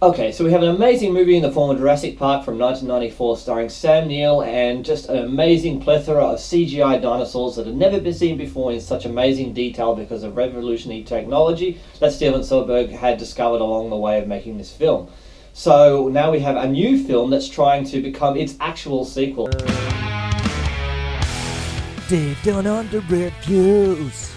Okay, so we have an amazing movie in the form of Jurassic Park from 1994 starring Sam Neill and just an amazing plethora of CGI dinosaurs that had never been seen before in such amazing detail because of revolutionary technology that Steven Spielberg had discovered along the way of making this film. So now we have a new film that's trying to become its actual sequel. The DownUnder reviews.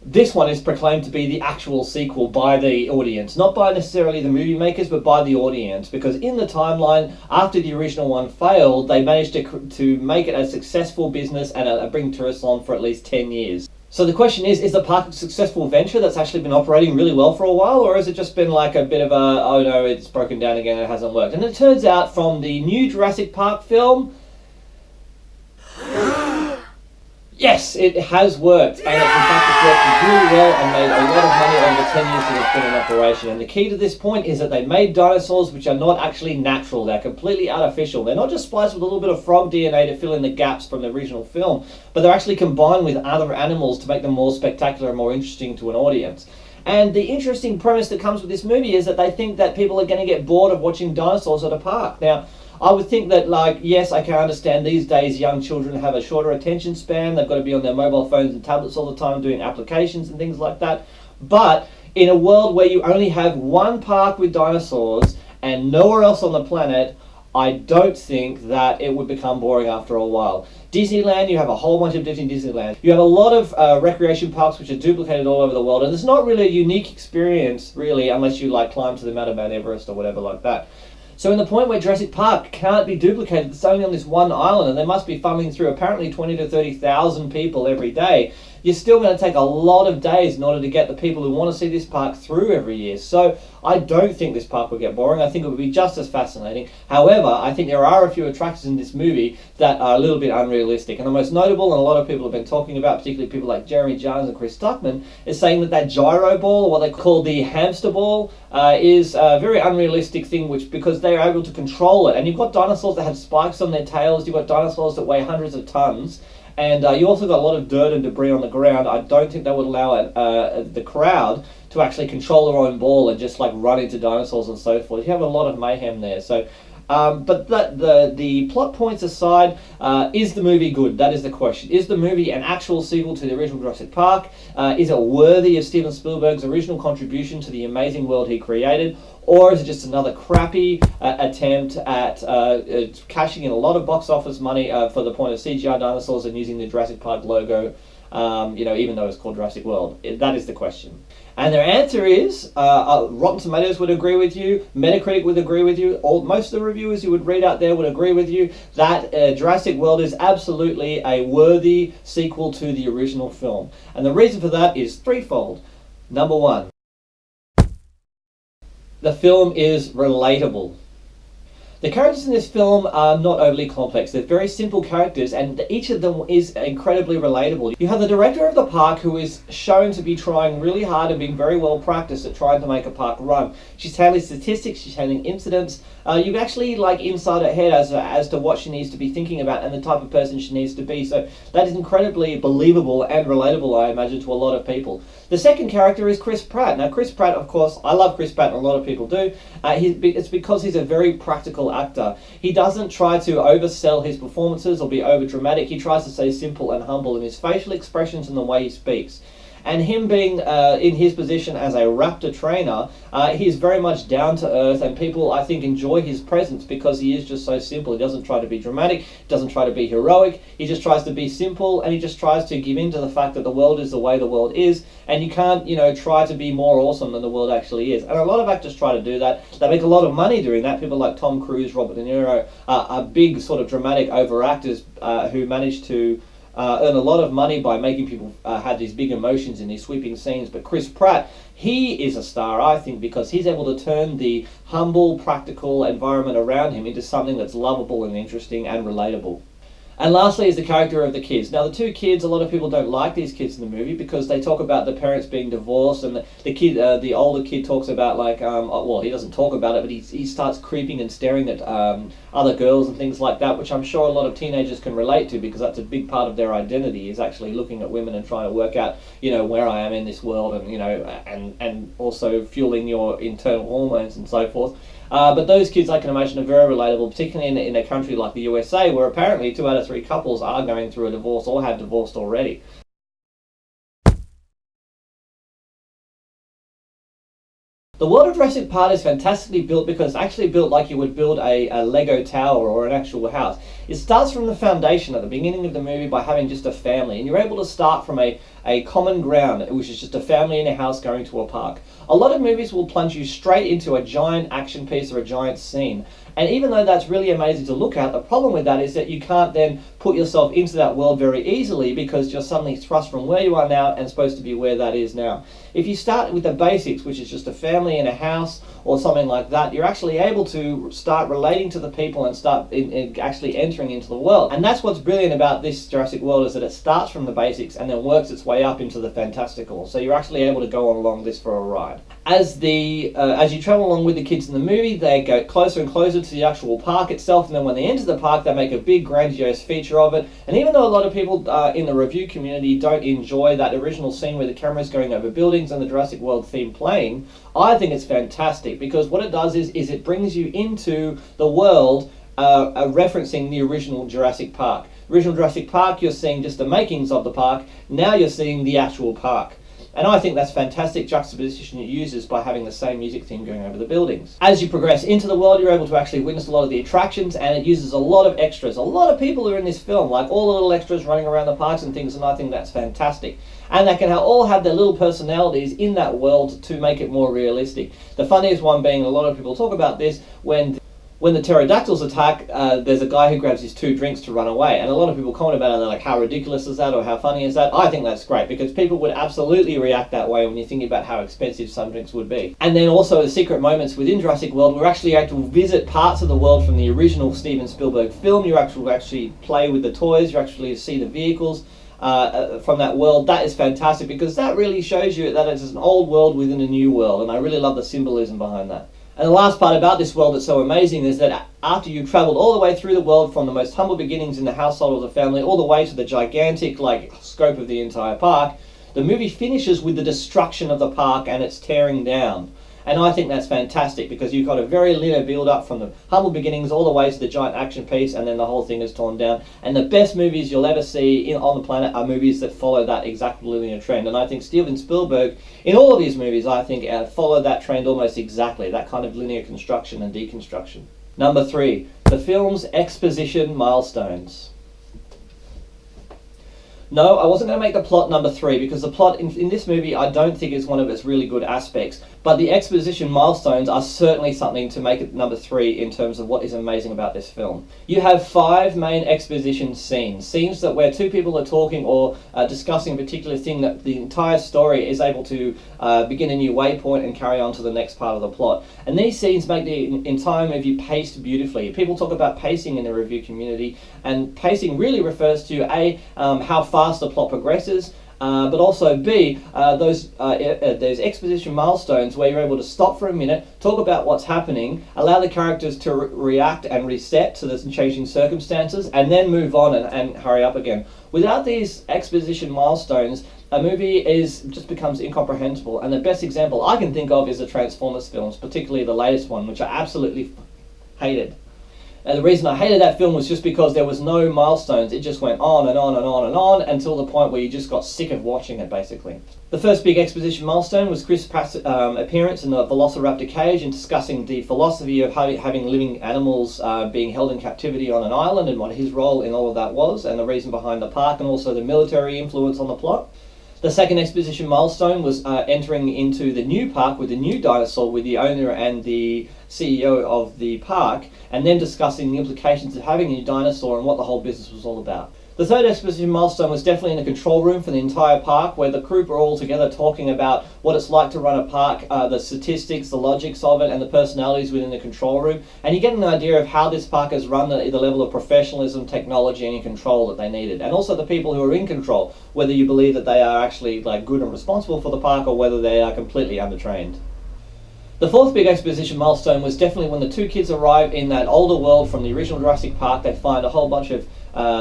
This one is proclaimed to be the actual sequel by the audience, not by necessarily the movie makers, but by the audience, because in the timeline, after the original one failed, they managed to make it a successful business and bring tourists on for at least 10 years. So the question is the park a successful venture that's actually been operating really well for a while, or has it just been like a bit of a, oh no, it's broken down again, it hasn't worked? And it turns out from the new Jurassic Park film, yes, it has worked, and in fact it's worked really well and made a lot of money over 10 years that it's been in operation. And the key to this point is that they made dinosaurs which are not actually natural, they're completely artificial. They're not just spliced with a little bit of frog DNA to fill in the gaps from the original film, but they're actually combined with other animals to make them more spectacular and more interesting to an audience. And the interesting premise that comes with this movie is that they think that people are going to get bored of watching dinosaurs at a park. Now, I would think that, like, yes, I can understand these days young children have a shorter attention span. They've got to be on their mobile phones and tablets all the time doing applications and things like that. But in a world where you only have one park with dinosaurs and nowhere else on the planet, I don't think that it would become boring after a while. Disneyland, you have a whole bunch of different Disneyland. You have a lot of recreation parks which are duplicated all over the world, and it's not really a unique experience, really, unless you like climb to the Mount Everest or whatever like that. So in the point where Jurassic Park can't be duplicated, it's only on this one island, and they must be funneling through apparently 20 to 30,000 people every day, you're still going to take a lot of days in order to get the people who want to see this park through every year. So I don't think this park will get boring. I think it would be just as fascinating. However, I think there are a few attractions in this movie that are a little bit unrealistic. And the most notable, and a lot of people have been talking about, particularly people like Jeremy Jahns and Chris Stuckman, is saying that gyro ball, or what they call the hamster ball, is a very unrealistic thing, which because they are able to control it. And you've got dinosaurs that have spikes on their tails. You've got dinosaurs that weigh hundreds of tons. And you also got a lot of dirt and debris on the ground. I don't think that would allow the crowd to actually control their own ball and just like run into dinosaurs and so forth. You have a lot of mayhem there. So, but the plot points aside, is the movie good? That is the question. Is the movie an actual sequel to the original Jurassic Park? Is it worthy of Steven Spielberg's original contribution to the amazing world he created? Or is it just another crappy attempt at cashing in a lot of box office money for the point of CGI dinosaurs and using the Jurassic Park logo, even though it's called Jurassic World? That is the question. And their answer is, Rotten Tomatoes would agree with you, Metacritic would agree with you, most of the reviewers you would read out there would agree with you that Jurassic World is absolutely a worthy sequel to the original film. And the reason for that is threefold. Number one, the film is relatable. The characters in this film are not overly complex. They're very simple characters, and each of them is incredibly relatable. You have the director of the park who is shown to be trying really hard and being very well practiced at trying to make a park run. She's handling statistics, she's handling incidents. You actually like inside her head as to what she needs to be thinking about and the type of person she needs to be. So that is incredibly believable and relatable, I imagine, to a lot of people. The second character is Chris Pratt. Now, Chris Pratt, of course, I love Chris Pratt, and a lot of people do. It's because he's a very practical actor. He doesn't try to oversell his performances or be over dramatic. He tries to stay simple and humble in his facial expressions and the way he speaks. And him being in his position as a raptor trainer, he's very much down to earth, and people, I think, enjoy his presence because he is just so simple. He doesn't try to be dramatic, doesn't try to be heroic, he just tries to be simple, and he just tries to give in to the fact that the world is the way the world is, and you can't, try to be more awesome than the world actually is. And a lot of actors try to do that. They make a lot of money doing that. People like Tom Cruise, Robert De Niro are big sort of dramatic overactors who manage to earn a lot of money by making people have these big emotions in these sweeping scenes. But Chris Pratt, he is a star, I think, because he's able to turn the humble, practical environment around him into something that's lovable and interesting and relatable. And lastly is the character of the kids. Now the two kids, a lot of people don't like these kids in the movie because they talk about the parents being divorced, and the kid, the older kid talks about like, well, he doesn't talk about it, but he starts creeping and staring at other girls and things like that, which I'm sure a lot of teenagers can relate to because that's a big part of their identity, is actually looking at women and trying to work out, you know, where I am in this world, and, you know, and also fueling your internal hormones and so forth. But those kids, I can imagine, are very relatable, particularly in a country like the USA, where apparently 2 out of 3 couples are going through a divorce or have divorced already. The world of Jurassic Park is fantastically built because it's actually built like you would build a Lego tower or an actual house. It starts from the foundation at the beginning of the movie by having just a family, and you're able to start from a common ground, which is just a family in a house going to a park. A lot of movies will plunge you straight into a giant action piece or a giant scene. And even though that's really amazing to look at, the problem with that is that you can't then put yourself into that world very easily because you're suddenly thrust from where you are now and supposed to be where that is now. If you start with the basics, which is just a family in a house or something like that, you're actually able to start relating to the people and start actually entering into the world. And that's what's brilliant about this Jurassic World, is that it starts from the basics and then works its way up into the fantastical. So you're actually able to go on along this for a ride. As you travel along with the kids in the movie, they go closer and closer to the actual park itself, and then when they enter the park, they make a big grandiose feature of it. And even though a lot of people in the review community don't enjoy that original scene where the camera's going over buildings and the Jurassic World theme playing, I think it's fantastic because what it does is it brings you into the world referencing the original Jurassic Park. Original Jurassic Park, you're seeing just the makings of the park. Now you're seeing the actual park. And I think that's fantastic juxtaposition it uses by having the same music theme going over the buildings. As you progress into the world, you're able to actually witness a lot of the attractions, and it uses a lot of extras. A lot of people are in this film, like all the little extras running around the parks and things, and I think that's fantastic. And they can all have their little personalities in that world to make it more realistic. The funniest one being, a lot of people talk about this, when the pterodactyls attack, there's a guy who grabs his 2 drinks to run away. And a lot of people comment about it and they're like, how ridiculous is that, or how funny is that? I think that's great because people would absolutely react that way when you think about how expensive some drinks would be. And then also the secret moments within Jurassic World, we're actually able to visit parts of the world from the original Steven Spielberg film. You actually play with the toys, you actually see the vehicles from that world. That is fantastic because that really shows you that it's an old world within a new world, and I really love the symbolism behind that. And the last part about this world that's so amazing is that after you've travelled all the way through the world, from the most humble beginnings in the household of the family all the way to the gigantic scope of the entire park, the movie finishes with the destruction of the park and its tearing down. And I think that's fantastic because you've got a very linear build-up from the humble beginnings all the way to the giant action piece, and then the whole thing is torn down. And the best movies you'll ever see on the planet are movies that follow that exact linear trend. And I think Steven Spielberg, in all of his movies, I think follow that trend almost exactly, that kind of linear construction and deconstruction. Number 3, the film's exposition milestones. No, I wasn't going to make the plot number 3 because the plot in this movie I don't think is one of its really good aspects. But the exposition milestones are certainly something to make it number 3 in terms of what is amazing about this film. You have 5 main exposition scenes. Scenes that where 2 people are talking or discussing a particular thing that the entire story is able to begin a new waypoint and carry on to the next part of the plot. And these scenes make the entire movie paced beautifully. People talk about pacing in the review community, and pacing really refers to A, how fast the plot progresses, but also B, those exposition milestones where you're able to stop for a minute, talk about what's happening, allow the characters to react and reset to the changing circumstances, and then move on and hurry up again. Without these exposition milestones, a movie just becomes incomprehensible. And the best example I can think of is the Transformers films, particularly the latest one, which I absolutely hated. And the reason I hated that film was just because there was no milestones. It just went on and on and on and on until the point where you just got sick of watching it, basically. The first big exposition milestone was Chris Pratt's appearance in the Velociraptor cage and discussing the philosophy of having living animals being held in captivity on an island and what his role in all of that was, and the reason behind the park, and also the military influence on the plot. The second exposition milestone was entering into the new park with the new dinosaur, with the owner and the CEO of the park, and then discussing the implications of having a new dinosaur and what the whole business was all about. The third exposition milestone was definitely in the control room for the entire park, where the group are all together talking about what it's like to run a park, the statistics, the logics of it, and the personalities within the control room. And you get an idea of how this park is run, the level of professionalism, technology, and control that they needed. And also the people who are in control, whether you believe that they are actually like good and responsible for the park or whether they are completely undertrained. The fourth big exposition milestone was definitely when the two kids arrive in that older world from the original Jurassic Park. They find a whole bunch of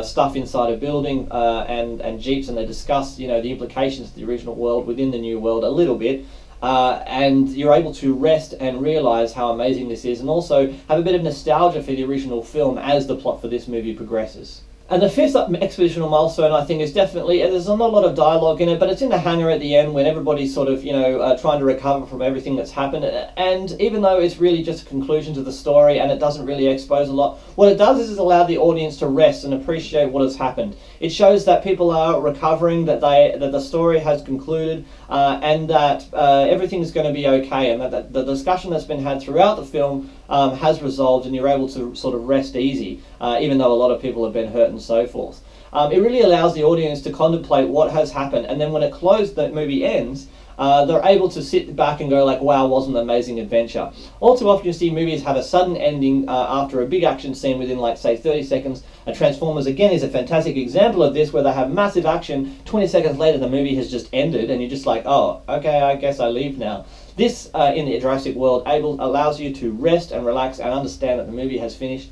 stuff inside a building and jeeps, and they discuss, the implications of the original world within the new world a little bit. And you're able to rest and realize how amazing this is, and also have a bit of nostalgia for the original film as the plot for this movie progresses. And the fifth expositional milestone, I think, is definitely, there's not a lot of dialogue in it, but it's in the hangar at the end when everybody's sort of, trying to recover from everything that's happened. And even though it's really just a conclusion to the story and it doesn't really expose a lot, what it does is allow the audience to rest and appreciate what has happened. It shows that people are recovering, that the story has concluded, and that everything's going to be okay, and that the discussion that's been had throughout the film has resolved, and you're able to sort of rest easy, even though a lot of people have been hurt and so forth. It really allows the audience to contemplate what has happened, and then when it closed, the movie ends, they're able to sit back and go like, wow, wasn't an amazing adventure. All too often you see movies have a sudden ending after a big action scene within, like, say, 30 seconds. Transformers, again, is a fantastic example of this, where they have massive action, 20 seconds later the movie has just ended, and you're just like, oh, okay, I guess I leave now. This, in the Jurassic World, allows you to rest and relax and understand that the movie has finished,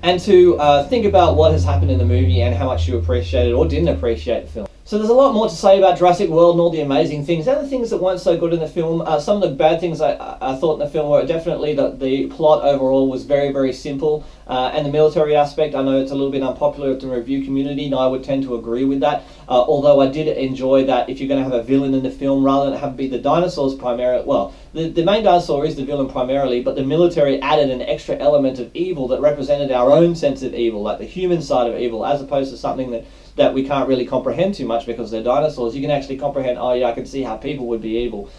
and to think about what has happened in the movie and how much you appreciated or didn't appreciate the film. So there's a lot more to say about Jurassic World and all the amazing things. And the things that weren't so good in the film, some of the bad things I thought in the film were definitely that the plot overall was very, very simple. And the military aspect, I know it's a little bit unpopular with the review community, and I would tend to agree with that. Although I did enjoy that if you're going to have a villain in the film, rather than have it be the dinosaurs primarily, well, the main dinosaur is the villain primarily, but the military added an extra element of evil that represented our own sense of evil, like the human side of evil, as opposed to something that we can't really comprehend too much because they're dinosaurs. You can actually comprehend, oh yeah, I can see how people would be evil.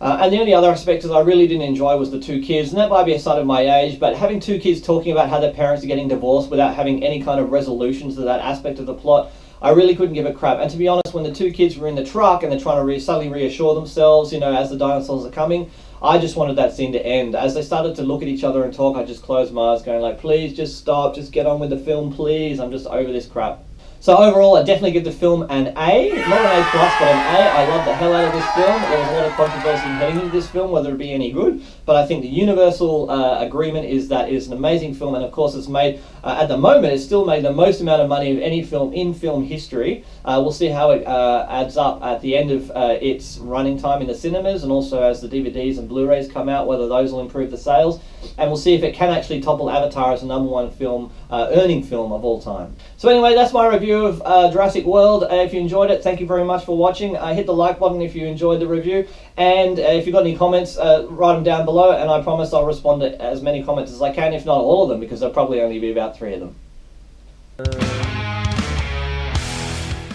And the only other aspect that I really didn't enjoy was the two kids, and that might be a sign of my age, but having two kids talking about how their parents are getting divorced without having any kind of resolutions to that aspect of the plot, I really couldn't give a crap. And to be honest, when the two kids were in the truck and they're trying to suddenly reassure themselves, as the dinosaurs are coming, I just wanted that scene to end. As they started to look at each other and talk, I just closed my eyes going like, please just stop, just get on with the film, please, I'm just over this crap. So overall, I definitely give the film an A, not an A+, but an A. I love the hell out of this film. There was a lot of controversy heading into this film, whether it be any good, but I think the universal agreement is that it is an amazing film, and of course it's made, at the moment, it's still made the most amount of money of any film in film history. We'll see how it adds up at the end of its running time in the cinemas, and also as the DVDs and Blu-rays come out, whether those will improve the sales, and we'll see if it can actually topple Avatar as the #1 film, earning film of all time. So anyway, that's my review of Jurassic World. If you enjoyed it, thank you very much for watching. Hit the like button if you enjoyed the review, and if you've got any comments, write them down below, and I promise I'll respond to as many comments as I can, if not all of them, because there'll probably only be about 3 of them.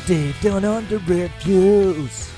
DownUnder reviews.